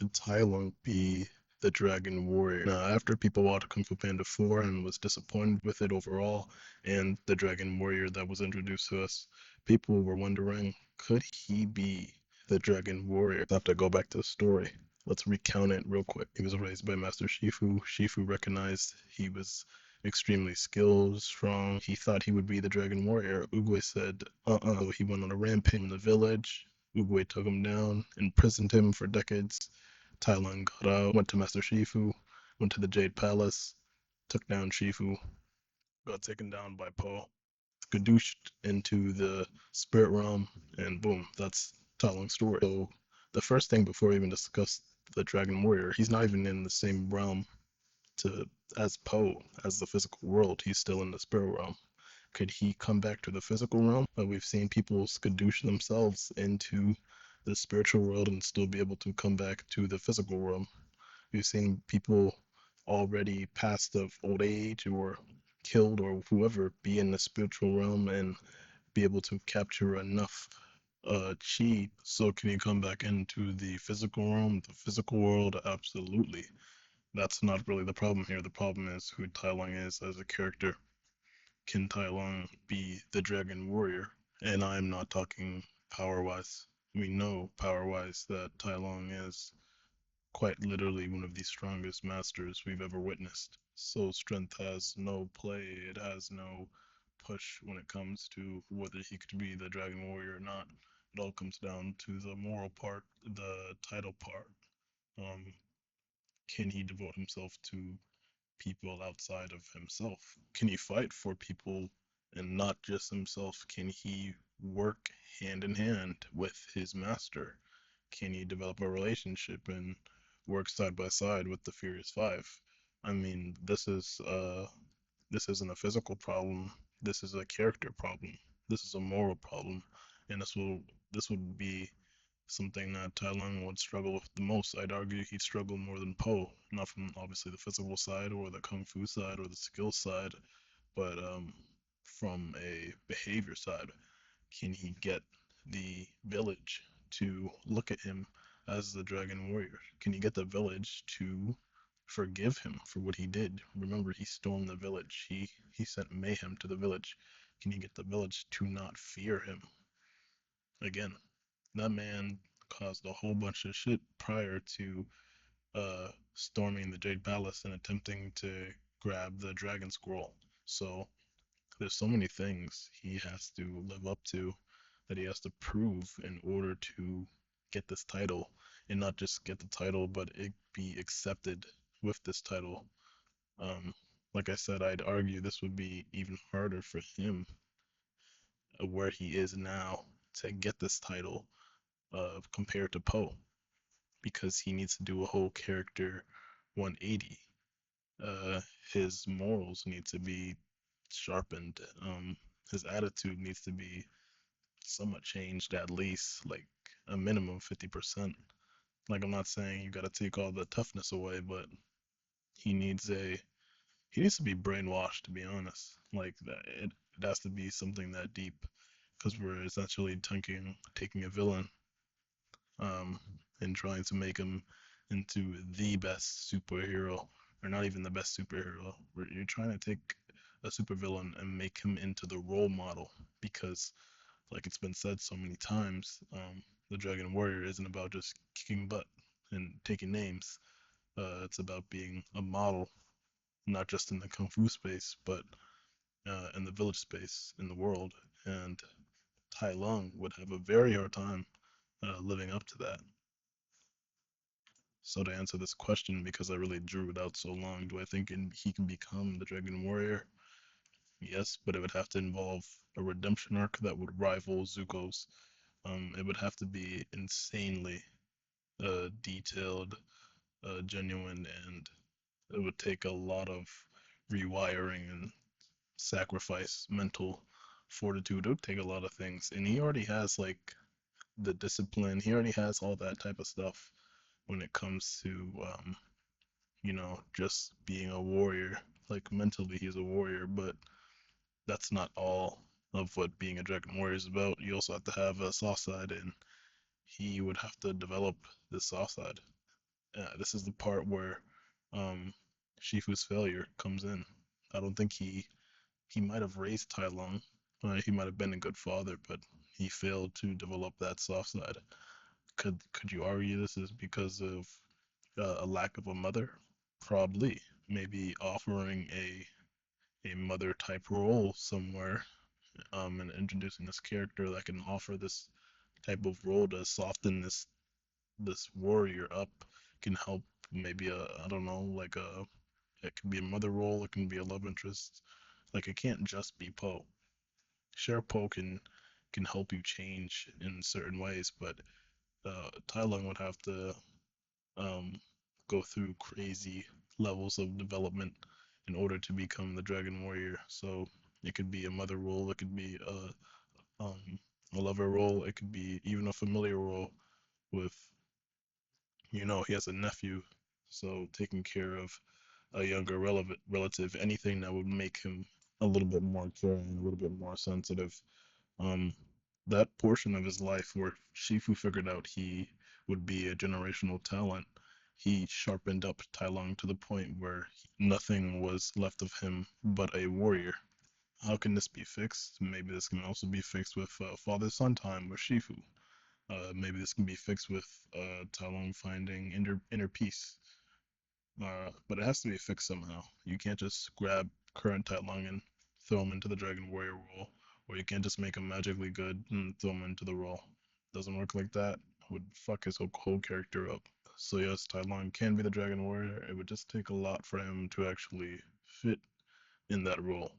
Should Tai Lung be the Dragon Warrior? Now, after people watched Kung Fu Panda 4 and was disappointed with it overall, and the Dragon Warrior that was introduced to us, people were wondering, could he be the Dragon Warrior? I have to go back to the story. Let's recount it real quick. He was raised by Master Shifu. Shifu recognized he was extremely skilled, strong. He thought he would be the Dragon Warrior. Oogway said, So he went on a rampage in the village. Oogway took him down, imprisoned him for decades. Tai Lung got out, went to Master Shifu, went to the Jade Palace, took down Shifu, got taken down by Po, skadooshed into the spirit realm, and boom, that's Tai Lung's story. So the first thing before we even discuss the Dragon Warrior, he's not even in the same realm to as Po, as the physical world. He's still in the spirit realm. Could he come back to the physical realm? We've seen people skadoosh themselves into the spiritual world and still be able to come back to the physical realm. We've seen people already past of old age or killed or whoever be in the spiritual realm and be able to capture enough chi. So can you come back into the physical realm, the physical world? Absolutely. That's not really the problem here. The problem is who Tai Lung is as a character. Can Tai Lung be the Dragon Warrior? And I'm not talking power wise. We know power wise that Tai Lung is quite literally one of the strongest masters we've ever witnessed. So strength has no play, it has no push when it comes to whether he could be the Dragon Warrior or not. It all comes down to the moral part, the title part. Um, can he devote himself to people outside of himself? Can he fight for people and not just himself? Can he work hand in hand with his master? Can he develop a relationship and work side by side with the Furious Five? I mean, this isn't a physical problem. This is a character problem. This is a moral problem, and this would be something that Tai Lung would struggle with the most. I'd argue he'd struggle more than Po, not from obviously the physical side or the kung fu side or the skill side, but from a behavior side. Can he get the village to look at him as the Dragon Warrior? Can he get the village to forgive him for what he did? Remember, he stormed the village. He sent mayhem to the village. Can he get the village to not fear him? Again, that man caused a whole bunch of shit prior to storming the Jade Palace and attempting to grab the Dragon Scroll. So there's so many things he has to live up to that he has to prove in order to get this title, and not just get the title, but it be accepted with this title. Um, like I said, I'd argue this would be even harder for him where he is now to get this title compared to Po, because he needs to do a whole character 180. Uh, his morals need to be sharpened. His attitude needs to be somewhat changed, at least like a minimum 50%. Like, I'm not saying you gotta take all the toughness away, but he needs a he needs to be brainwashed, to be honest. Like that, it has to be something that deep, because we're essentially taking a villain, um, and trying to make him into the best superhero, or not even the best superhero. You're trying to take a supervillain and make him into the role model, because like it's been said so many times, the Dragon Warrior isn't about just kicking butt and taking names. It's about being a model, not just in the kung fu space, but in the village space, in the world. And Tai Lung would have a very hard time living up to that. So to answer this question, because I really drew it out so long, do I think he can become the Dragon Warrior? Yes, but it would have to involve a redemption arc that would rival Zuko's. It would have to be insanely detailed, genuine, and it would take a lot of rewiring and sacrifice, mental fortitude. It would take a lot of things, and he already has like the discipline. He already has all that type of stuff when it comes to just being a warrior. Like mentally, he's a warrior, but that's not all of what being a dragon warrior is about. You also have to have a soft side, and he would have to develop this soft side. This is the part where um, Shifu's failure comes in. I don't think he might have raised Tai Lung. He might have been a good father, but he failed to develop that soft side. Could you argue this is because of a lack of a mother? Probably. Maybe offering a mother type role somewhere, and introducing this character that can offer this type of role to soften this warrior up can help. Maybe a, I don't know, like a, it can be a mother role, it can be a love interest. Like it can't just be Poe. Sure, Poe can help you change in certain ways, but Tai Lung would have to um, go through crazy levels of development in order to become the Dragon Warrior. So it could be a mother role, it could be a lover role, it could be even a familiar role with, he has a nephew, so taking care of a younger relative, anything that would make him a little bit more caring, a little bit more sensitive. Um, that portion of his life where Shifu figured out he would be a generational talent, he sharpened up Tai Lung to the point where nothing was left of him but a warrior. How can this be fixed? Maybe this can also be fixed with father-son time with Shifu. Maybe this can be fixed with Tai Lung finding inner peace. But it has to be fixed somehow. You can't just grab current Tai Lung and throw him into the Dragon Warrior role, or you can't just make him magically good and throw him into the role. Doesn't work like that. It would fuck his whole character up. So yes, Tai Lung can be the Dragon Warrior. It would just take a lot for him to actually fit in that role.